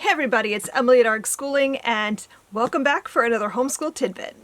Hey everybody, it's Emily at Homeschooling, and welcome back for another homeschool tidbit.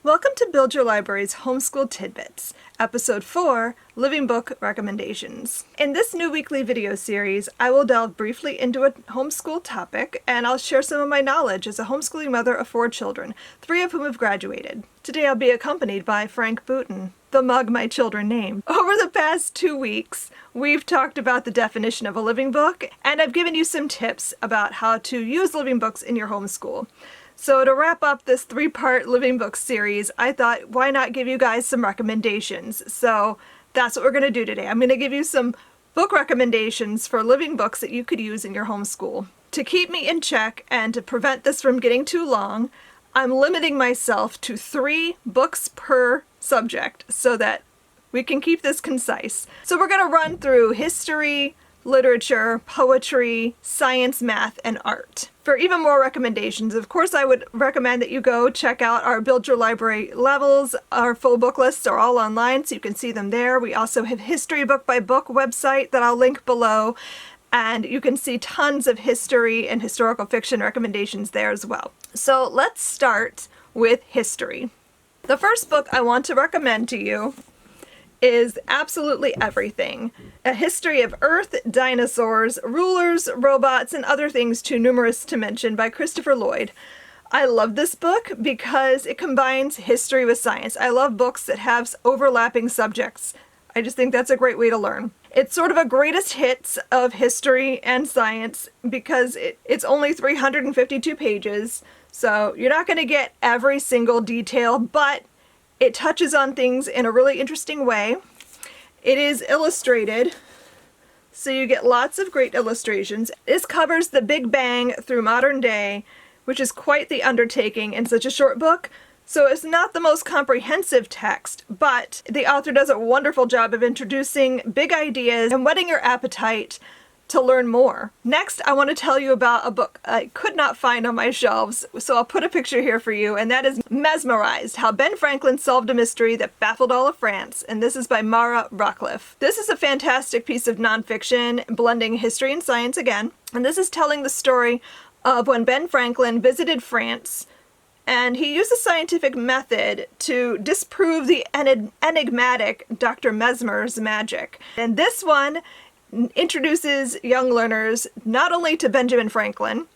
Welcome to Build Your Library's Homeschool Tidbits, Episode 4, Living Book Recommendations. In this new weekly video series, I will delve briefly into a homeschool topic, and I'll share some of my knowledge as a homeschooling mother of 4 children, 3 of whom have graduated. Today I'll be accompanied by Frank Booten, the mug my children named. Over the past 2 weeks, we've talked about the definition of a living book, and I've given you some tips about how to use living books in your homeschool. So to wrap up this 3-part living book series, I thought, why not give you guys some recommendations? So that's what we're going to do today. I'm going to give you some book recommendations for living books that you could use in your homeschool. To keep me in check and to prevent this from getting too long, I'm limiting myself to 3 books per subject so that we can keep this concise. So we're going to run through history, literature, poetry, science, math, and art. For even more recommendations, of course, I would recommend that you go check out our Build Your Library levels. Our full book lists are all online, so you can see them there. We also have History Book by Book website that I'll link below, and you can see tons of history and historical fiction recommendations there as well. So let's start with history. The first book I want to recommend to you is Absolutely Everything: A History of Earth, Dinosaurs, Rulers, Robots, and Other Things Too Numerous to Mention by Christopher Lloyd. I love this book because it combines history with science. I love books that have overlapping subjects. I just think that's a great way to learn. It's sort of a greatest hits of history and science because it's only 352 pages, so you're not going to get every single detail, but it touches on things in a really interesting way. It is illustrated, so you get lots of great illustrations. This covers the Big Bang through modern day, which is quite the undertaking in such a short book. So it's not the most comprehensive text, but the author does a wonderful job of introducing big ideas and whetting your appetite to learn more. Next, I want to tell you about a book I could not find on my shelves, so I'll put a picture here for you, and that is Mesmerized: How Ben Franklin Solved a Mystery That Baffled All of France, and this is by Mara Rockcliffe. This is a fantastic piece of nonfiction, blending history and science again, and this is telling the story of when Ben Franklin visited France, and he used a scientific method to disprove the enigmatic Dr. Mesmer's magic. And this one introduces young learners not only to Benjamin Franklin,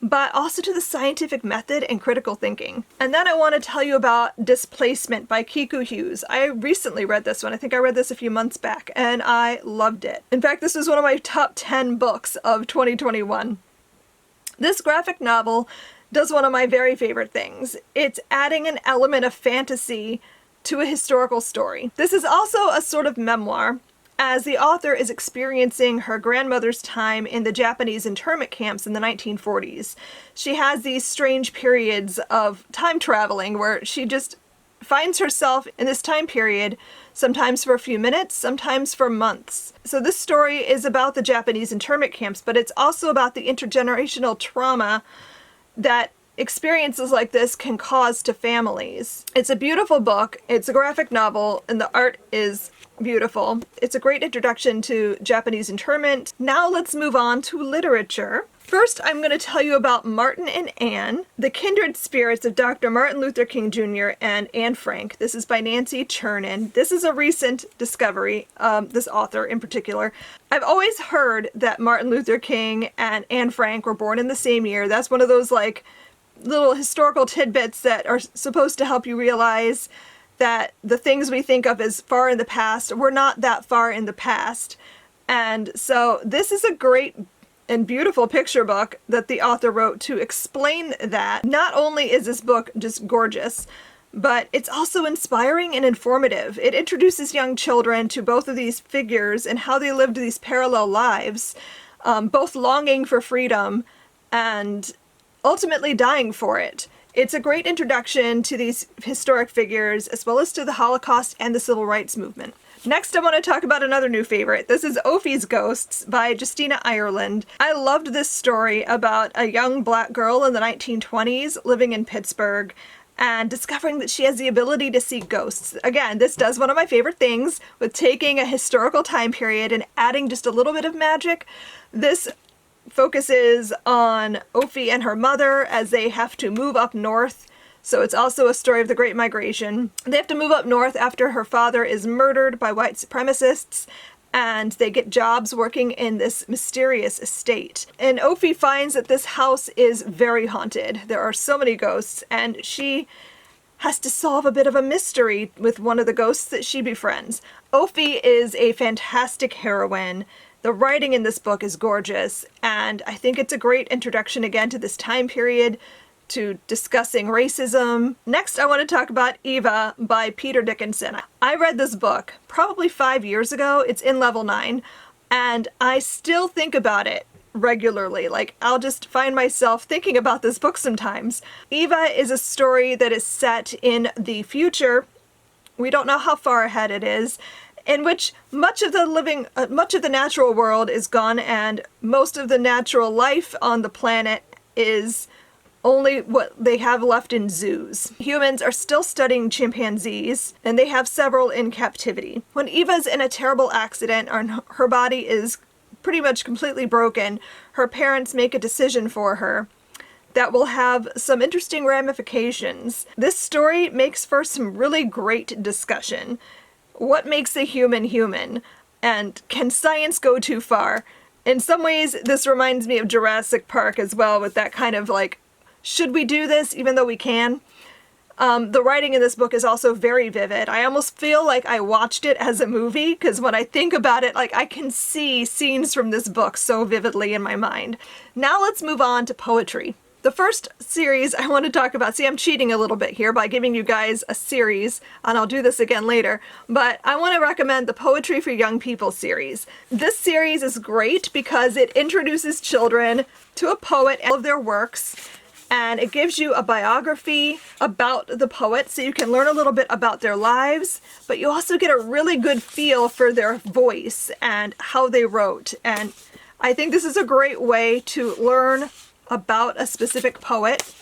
but also to the scientific method and critical thinking. And then I want to tell you about Displacement by Kiku Hughes. I recently read this one. I think I read this a few months back, and I loved it. In fact, this was one of my top 10 books of 2021. This graphic novel does one of my very favorite things. It's adding an element of fantasy to a historical story. This is also a sort of memoir, as the author is experiencing her grandmother's time in the Japanese internment camps in the 1940s. She has these strange periods of time traveling where she just finds herself in this time period, sometimes for a few minutes, sometimes for months. So this story is about the Japanese internment camps, but it's also about the intergenerational trauma that experiences like this can cause to families. It's a beautiful book. It's a graphic novel, and the art is beautiful. It's a great introduction to Japanese internment. Now let's move on to literature. First, I'm going to tell you about Martin and Anne, The Kindred Spirits of Dr. Martin Luther King Jr. and Anne Frank. This is by Nancy Chernin. This is a recent discovery, this author in particular. I've always heard that Martin Luther King and Anne Frank were born in the same year. That's one of those like little historical tidbits that are supposed to help you realize that the things we think of as far in the past were not that far in the past. And so this is a great and beautiful picture book that the author wrote to explain that. Not only is this book just gorgeous, but it's also inspiring and informative. It introduces young children to both of these figures and how they lived these parallel lives, both longing for freedom and ultimately dying for it. It's a great introduction to these historic figures, as well as to the Holocaust and the Civil Rights Movement. Next, I want to talk about another new favorite. This is Ophi's Ghosts by Justina Ireland. I loved this story about a young black girl in the 1920s living in Pittsburgh, and discovering that she has the ability to see ghosts. Again, this does one of my favorite things with taking a historical time period and adding just a little bit of magic. This focuses on Ophi and her mother as they have to move up north. So it's also a story of the Great Migration. They have to move up north after her father is murdered by white supremacists, and they get jobs working in this mysterious estate. And Ophi finds that this house is very haunted. There are so many ghosts, and she has to solve a bit of a mystery with one of the ghosts that she befriends. Ophi is a fantastic heroine. The writing in this book is gorgeous, and I think it's a great introduction again to this time period, to discussing racism. Next, I want to talk about Eva by Peter Dickinson. I read this book probably 5 years ago. It's in level 9, and I still think about it regularly. Like, I'll just find myself thinking about this book sometimes. Eva is a story that is set in the future. We don't know how far ahead it is, in which much of the natural world is gone, and most of the natural life on the planet is only what they have left in zoos. Humans are still studying chimpanzees, and they have several in captivity. When Eva's in a terrible accident and her body is pretty much completely broken, her parents make a decision for her that will have some interesting ramifications. This story makes for some really great discussion. What makes a human human? And can science go too far? In some ways, this reminds me of Jurassic Park as well, with that kind of like, should we do this even though we can? The writing in this book is also very vivid. I almost feel like I watched it as a movie, because when I think about it, like, I can see scenes from this book so vividly in my mind. Now let's move on to poetry. The first series I want to talk about, see, I'm cheating a little bit here by giving you guys a series, and I'll do this again later, but I want to recommend the Poetry for Young People series. This series is great because it introduces children to a poet and all of their works, and it gives you a biography about the poet so you can learn a little bit about their lives, but you also get a really good feel for their voice and how they wrote. And I think this is a great way to learn about a specific poet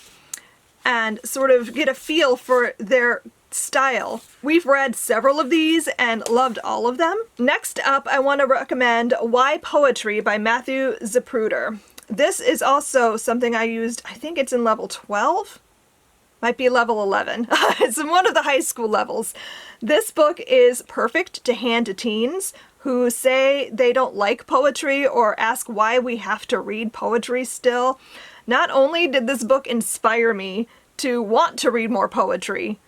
and sort of get a feel for their style. We've read several of these and loved all of them. Next up, I want to recommend Why Poetry by Matthew Zapruder. This is also something I used, I think it's in level 12? Might be level 11. It's in one of the high school levels. This book is perfect to hand to teens who say they don't like poetry or ask why we have to read poetry still. Not only did this book inspire me to want to read more poetry,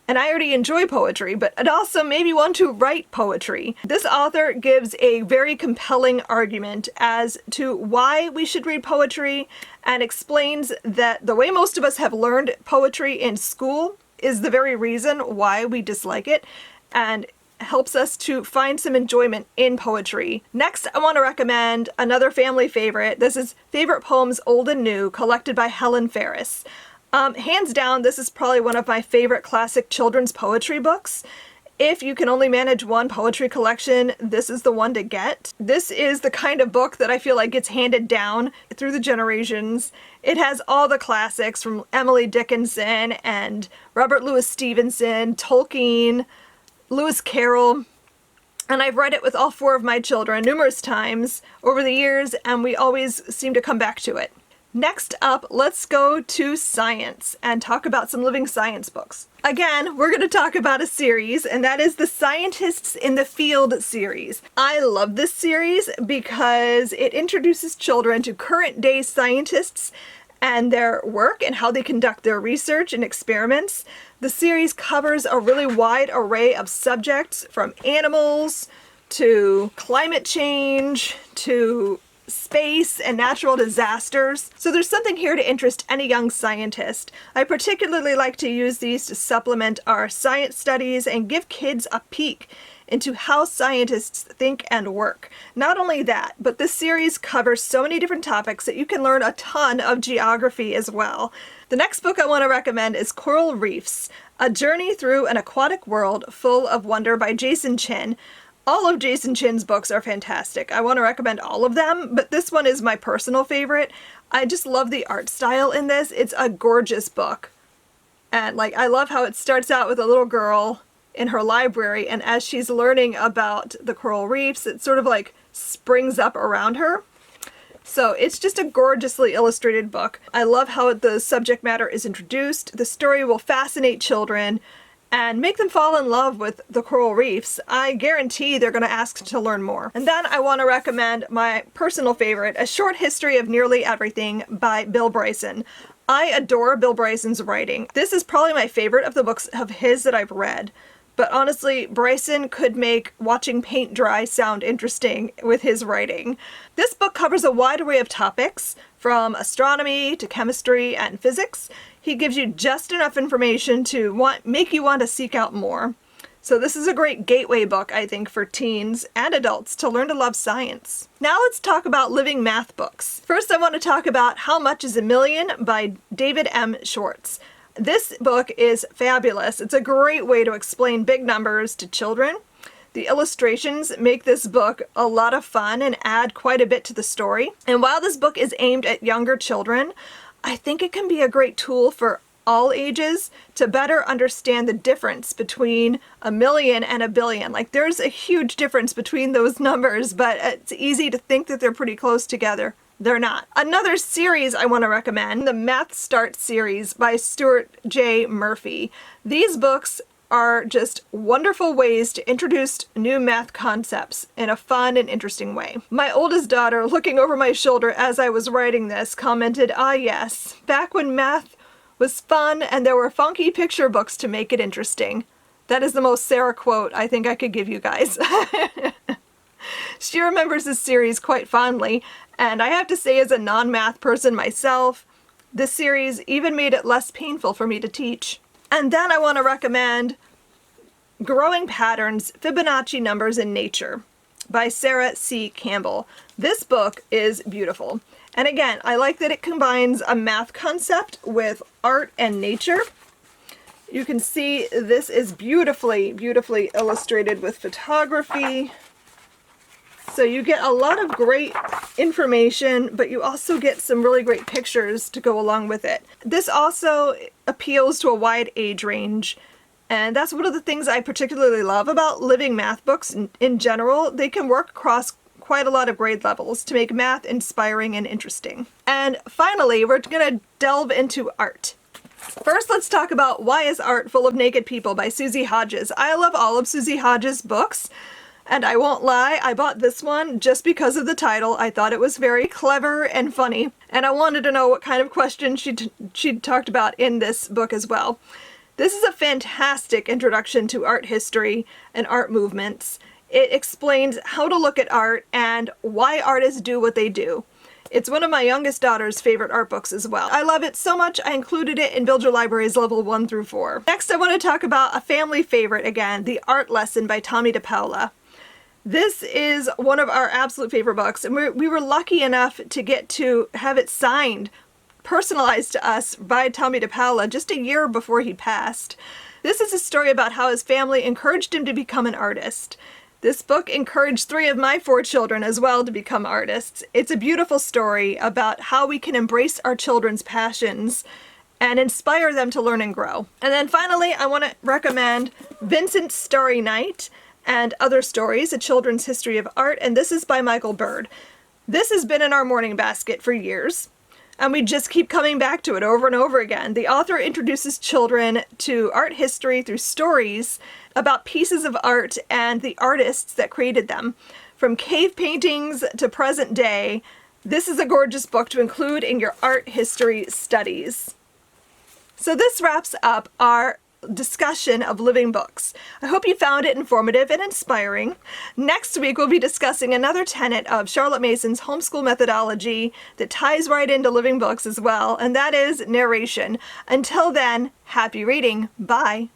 and I already enjoy poetry, but it also made me want to write poetry. This author gives a very compelling argument as to why we should read poetry, and explains that the way most of us have learned poetry in school is the very reason why we dislike it, and helps us to find some enjoyment in poetry. Next, I want to recommend another family favorite. This is Favorite Poems Old and New, collected by Helen Ferris. Hands down, this is probably one of my favorite classic children's poetry books. If you can only manage one poetry collection, this is the one to get. This is the kind of book that I feel like gets handed down through the generations. It has all the classics from Emily Dickinson and Robert Louis Stevenson, Tolkien, Lewis Carroll, and I've read it with all 4 of my children numerous times over the years, and we always seem to come back to it. Next up, let's go to science and talk about some living science books. Again, we're going to talk about a series, and that is the Scientists in the Field series. I love this series because it introduces children to current day scientists and their work and how they conduct their research and experiments. The series covers a really wide array of subjects, from animals to climate change to space and natural disasters. So there's something here to interest any young scientist. I particularly like to use these to supplement our science studies and give kids a peek into how scientists think and work. Not only that, but this series covers so many different topics that you can learn a ton of geography as well. The next book I want to recommend is Coral Reefs, A Journey Through an Aquatic World Full of Wonder by Jason Chin. All of Jason Chin's books are fantastic. I want to recommend all of them, but this one is my personal favorite. I just love the art style in this. It's a gorgeous book. And like, I love how it starts out with a little girl in her library, and as she's learning about the coral reefs, it sort of like springs up around her. So it's just a gorgeously illustrated book. I love how the subject matter is introduced. The story will fascinate children and make them fall in love with the coral reefs. I guarantee they're going to ask to learn more. And then I want to recommend my personal favorite, A Short History of Nearly Everything by Bill Bryson. I adore Bill Bryson's writing. This is probably my favorite of the books of his that I've read. But honestly, Bryson could make watching paint dry sound interesting with his writing. This book covers a wide array of topics, from astronomy to chemistry and physics. He gives you just enough information to make you want to seek out more. So this is a great gateway book, I think, for teens and adults to learn to love science. Now let's talk about living math books. First, I want to talk about How Much is a Million by David M. Schwartz. This book is fabulous. It's a great way to explain big numbers to children. The illustrations make this book a lot of fun and add quite a bit to the story. And while this book is aimed at younger children, I think it can be a great tool for all ages to better understand the difference between a million and a billion. Like, there's a huge difference between those numbers, but it's easy to think that they're pretty close together. They're not. Another series I want to recommend, the Math Start series by Stuart J. Murphy. These books are just wonderful ways to introduce new math concepts in a fun and interesting way. My oldest daughter, looking over my shoulder as I was writing this, commented, "Ah yes, back when math was fun and there were funky picture books to make it interesting." That is the most Sarah quote I think I could give you guys. She remembers this series quite fondly, and I have to say, as a non-math person myself, this series even made it less painful for me to teach. And then I want to recommend Growing Patterns, Fibonacci Numbers in Nature by Sarah C. Campbell. This book is beautiful. And again, I like that it combines a math concept with art and nature. You can see this is beautifully, beautifully illustrated with photography. So you get a lot of great information, but you also get some really great pictures to go along with it. This also appeals to a wide age range, and that's one of the things I particularly love about living math books in general. They can work across quite a lot of grade levels to make math inspiring and interesting. And finally, we're going to delve into art. First, let's talk about Why is Art Full of Naked People by Susie Hodges. I love all of Susie Hodges' books. And I won't lie, I bought this one just because of the title. I thought it was very clever and funny, and I wanted to know what kind of questions she'd talked about in this book as well. This is a fantastic introduction to art history and art movements. It explains how to look at art and why artists do what they do. It's one of my youngest daughter's favorite art books as well. I love it so much I included it in Build Your Libraries level 1 through 4. Next, I want to talk about a family favorite again, The Art Lesson by Tommy DePaola. This is one of our absolute favorite books, and we were lucky enough to get to have it signed, personalized to us by Tommy DePaola just a year before he passed. This is a story about how his family encouraged him to become an artist. This book encouraged 3 of my 4 children as well to become artists. It's a beautiful story about how we can embrace our children's passions and inspire them to learn and grow. And then finally, I want to recommend Vincent's Starry Night and Other Stories, A Children's History of Art, and this is by Michael Bird. This has been in our morning basket for years, and we just keep coming back to it over and over again. The author introduces children to art history through stories about pieces of art and the artists that created them. From cave paintings to present day, this is a gorgeous book to include in your art history studies. So this wraps up our discussion of living books. I hope you found it informative and inspiring. Next week, we'll be discussing another tenet of Charlotte Mason's homeschool methodology that ties right into living books as well, and that is narration. Until then, happy reading. Bye.